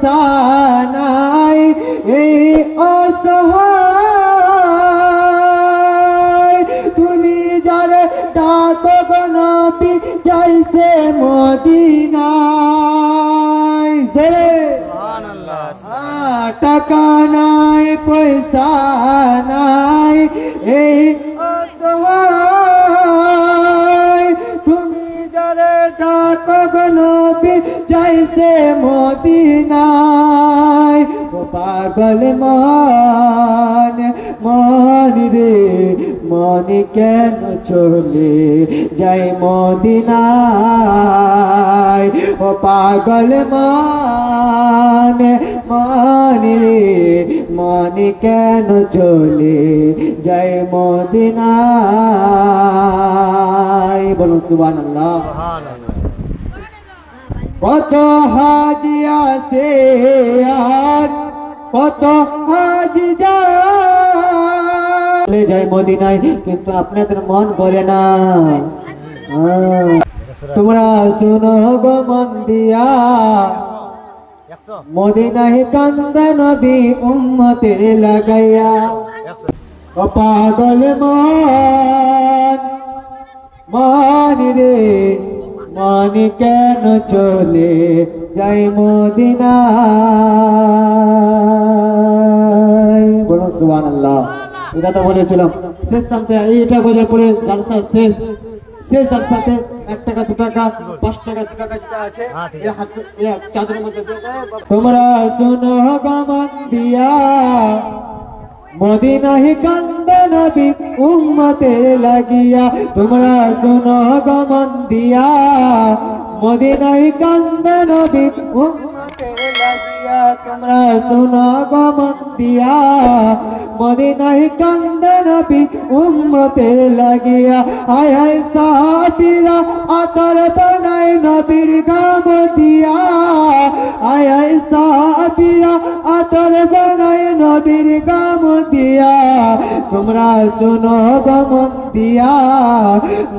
পয়সা নাই এই অসহায় তুমি যারে ডাকো গো নবী যাইছে মদিনায় টাকা নাই পয়সা নাই এই অসহায় তুমি যারে ডাকো গো নবী যাইছে মদিনায় ও পাগল মন মন রে মন কেন চলে যাই মদিনায় ও পাগল মন মন রে মন কেন চলে যাই মদিনায় বলুন সুবহানাল্লাহ। কত হাজি আছে আর কত হাজি যায় মদিনায় কিন্তু আপনাদের মন বলে না। তোমরা শুনো গো মন দিয়া মদিনায় কান্দে নবী উম্মতের লাগাইয়া ও পাগল মন মন রে মন কেন চলে যাই মদিনায় বলুন সুবহানাল্লাহ। এটা তো বলেছিলাম শেষ নামতে এইটা বোঝার পরে জালসা শেষ শেষ জালসাতে 1 টাকা 2 টাকা 5 টাকা 2 টাকা যেটা আছে চাঁদের মধ্যে তোমরা শুনো গো মন দিয়া মদিনায় কান্দে নবী উম্মতের লাগিয়া তোমরা শুনো গো মন দিয়া মদিনায় কান্দে নবী উম্মতের লাগিয়া তোমরা শুনো গো মন দিয়া মদিনায় কান্দে নবী উম্মতের লাগিয়া আয় আয় সাহাবীরা আতর বানায় নবীর গাম দিয়া আয় আয় সাহাবীরা আতর বানায় নবীর গাম দিয়া তোমরা শুনো গো মন দিয়া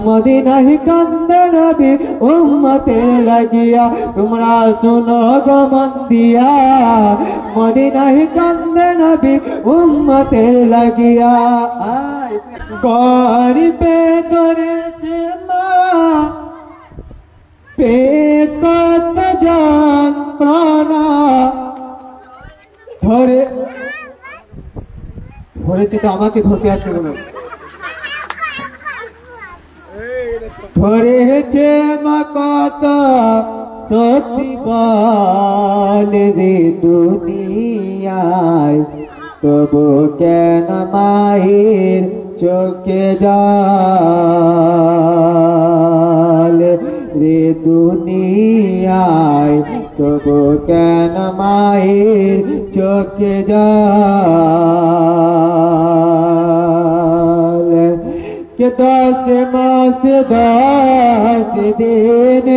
মদিনায় কান্দে নবী উম্মতের লাগিয়া তোমরা শুনো গো মন দিয়া মদিনায় কান্দে নবী উম্মতের লাগিয়া গরিবে করেছে মা পে কত যন্ত্রণা ধরেছে তো আমাকে ধরতে আসবে না ধরেছে মা কত সত্যি বল রে দুনিয়ায় তবু কেন মায়ের চোখে জল রে দুনিয়ায় তবু কেন মায়ের চোখে জল কে 10 মাস 10 দিন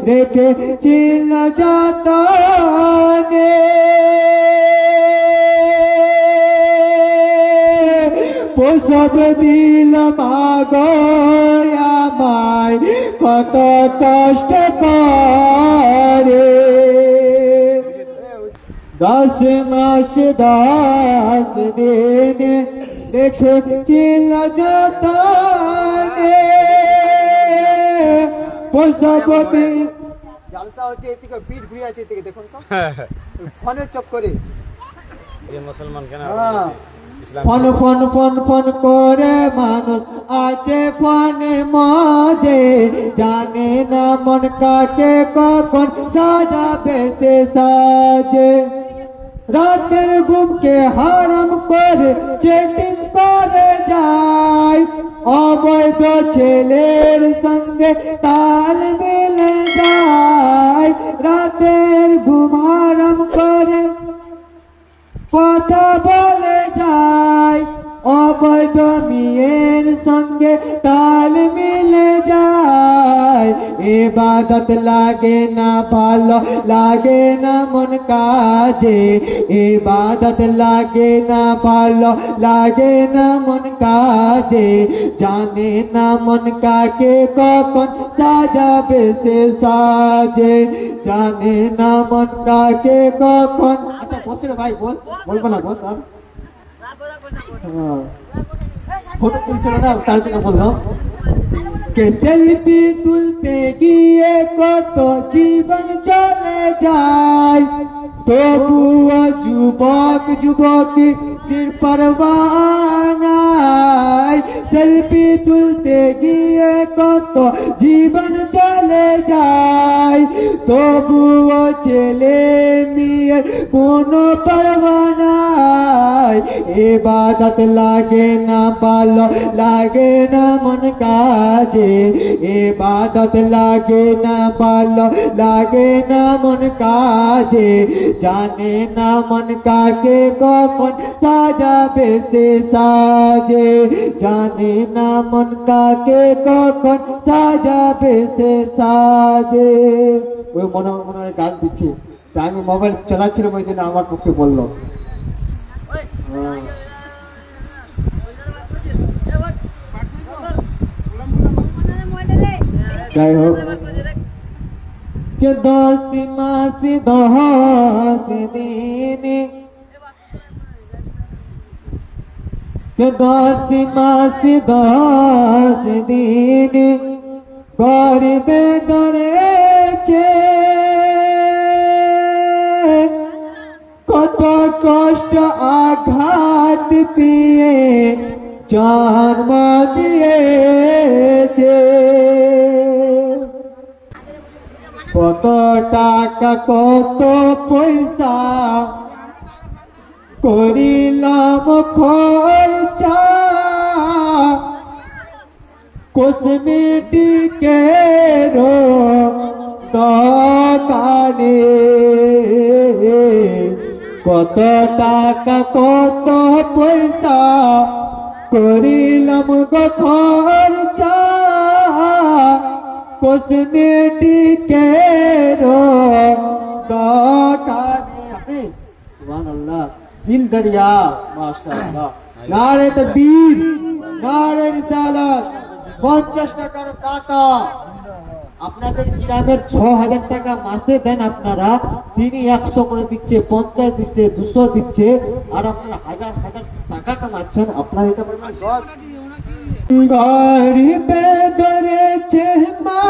রেখে চিল যাতা সব দিল মাগো আমায় কত কষ্ট করে 10 মাস 10 দিন দেখে চিল যতনে সব জালসা হচ্ছে এদিকে পিঠ ঘুরে আছে এদিকে দেখুন তো ফোনের চক্করে মুসলমান কেন ফোন ফোন ফোন ফোন করে মানুষ আছে ফোনে মজে জানে না মন কাকে কখন সাজাবে সে সাজে রাতের ঘুমকে হারাম করে চেটিং করে যায় অবৈধ ছেলের সঙ্গে তাল মিলে যায় রাতের ঘুম হারাম করে কথা বলে যায় অবৈধ মেয়ের সঙ্গে তাল মিলে যায় ইবাদত লাগে না ভালো লাগে না মন কাজে, ইবাদত লাগে না ভালো লাগে না মন কাজে, জানে না মন কাকে কখন সাজাবে সে সাজে, জানে না মন কাকে কখন। আচ্ছা বস রে ভাই, বল, বলবো না বস আর ফটো তুলছিল না তার জন্য বললাম। কে সেলফি তুলতে গিয়ে কত জীবন চলে যায়, তবুও যুবক যুবতী পরবানায়, সেলফি তুলতে গিয়ে কত জীবন চলে যায়, তবুও ছেলে মেয়ের কোনো পরবানায়, ইবাদত লাগে না ভালো লাগে না মন কাজে, ইবাদত লাগে না ভালো লাগে না মন কাজে, জানে না মন কাকে কখন সাজাবে সে সাজে, জানে না মন কাকে কখন সাজাবে সে সাজে। ওই মনে মনে গান দিচ্ছে, আমি মোবাইল চালাচ্ছিলাম ওই জন্য আমার পক্ষে বললো। যাই হোক, যে 10 মাস 10 দিন, যে 10 মাস 10 দিন গর্বে ধরেছে, কত কষ্ট আঘাত পেয়ে জন্ম দিয়েছে, কত টাকা কত পয়সা করিলাম খরচা, কসমেটিকের দোকানে, কত টাকা কত পয়সা করিলাম গো খরচা, কসমেটিকের দোকানে। সুবহানাল্লাহ, দিল দরিয়া, মাশাআল্লাহ, নারে তাকবীর, নারে রিসালাত। 50 টাকার দাতা আপনাদের গ্রামের 6000 টাকা মাসে দেন আপনারা, তিনি 100 করে দিচ্ছে, 50 দিচ্ছে, 200 দিচ্ছে, আর আপনারা হাজার হাজার টাকা কামাচ্ছেন। আপনার এটা পরিমাণ গরিবে ধরেছে মা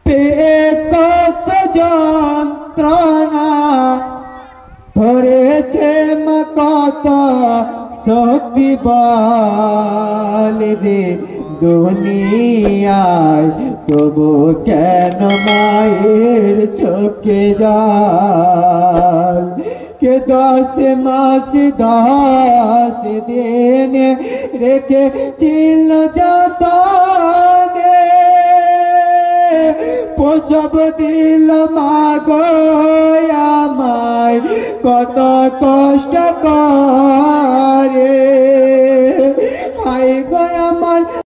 পেয়ে কত যন্ত্রণা, ধরেছে মা কত শক্তি বল রে দুনিয়ায়, তবু কেন মায়ের চোখে জল, কে 10 মাস 10 দিন রেখেছিল যতনে, প্রসব দিল মাগো আমায় কত কষ্ট করে।